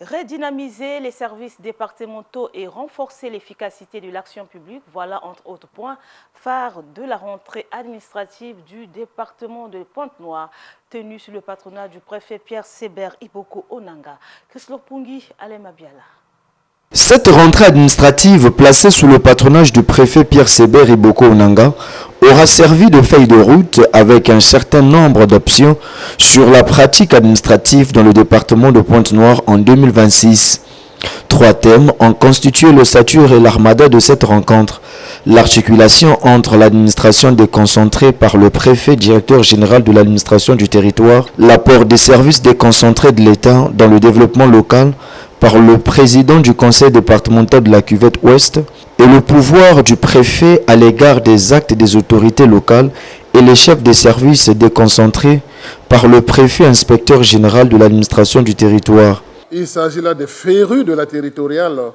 Redynamiser les services départementaux et renforcer l'efficacité de l'action publique, voilà entre autres points phares de la rentrée administrative du département de Pointe-Noire, tenue sous le patronat du préfet Pierre Sébert Iboko Onanga. Christophe Pungi, Alema Biala. Cette rentrée administrative placée sous le patronage du préfet Pierre Sébert Iboko Onanga aura servi de feuille de route avec un certain nombre d'options sur la pratique administrative dans le département de Pointe-Noire en 2026. 3 thèmes ont constitué l'ossature et l'armada de cette rencontre. L'articulation entre l'administration déconcentrée par le préfet directeur général de l'administration du territoire, l'apport des services déconcentrés de l'État dans le développement local par le président du conseil départemental de la Cuvette Ouest et le pouvoir du préfet à l'égard des actes des autorités locales et les chefs des services déconcentrés par le préfet inspecteur général de l'administration du territoire. Il s'agit là des férus de la territoriale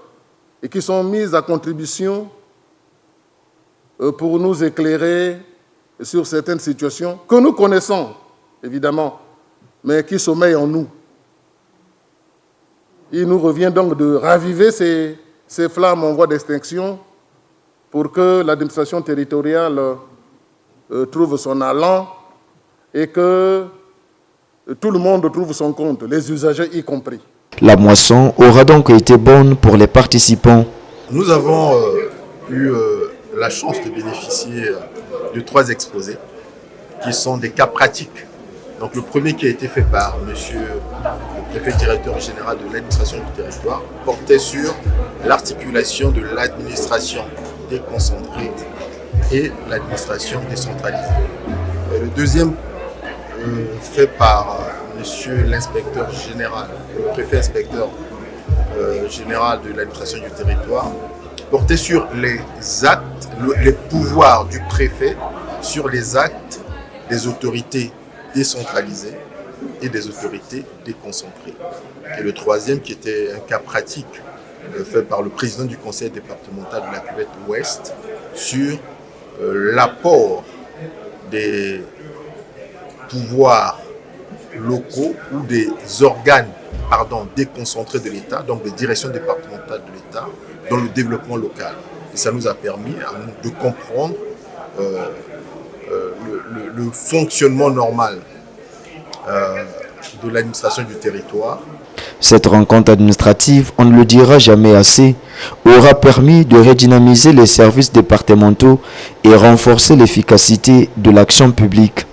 et qui sont mis à contribution pour nous éclairer sur certaines situations que nous connaissons, évidemment, mais qui sommeillent en nous. Il nous revient donc de raviver ces flammes en voie d'extinction pour que l'administration territoriale trouve son allant et que tout le monde trouve son compte, les usagers y compris. La moisson aura donc été bonne pour les participants. Nous avons eu la chance de bénéficier de 3 exposés qui sont des cas pratiques. Donc le premier qui a été fait par monsieur le préfet directeur général de l'administration du territoire portait sur l'articulation de l'administration déconcentrée et l'administration décentralisée. Et le deuxième fait par monsieur l'inspecteur général, le préfet inspecteur général de l'administration du territoire, portait sur les actes, les pouvoirs du préfet sur les actes des autorités décentralisées et des autorités déconcentrées. Et le troisième, qui était un cas pratique fait par le président du conseil départemental de la Cuvette Ouest sur l'apport des pouvoirs locaux ou des organes déconcentrés de l'État, donc des directions départementales de l'État, dans le développement local. Et ça nous a permis de comprendre le fonctionnement normal de l'administration du territoire. Cette rencontre administrative, on ne le dira jamais assez, aura permis de redynamiser les services départementaux et renforcer l'efficacité de l'action publique.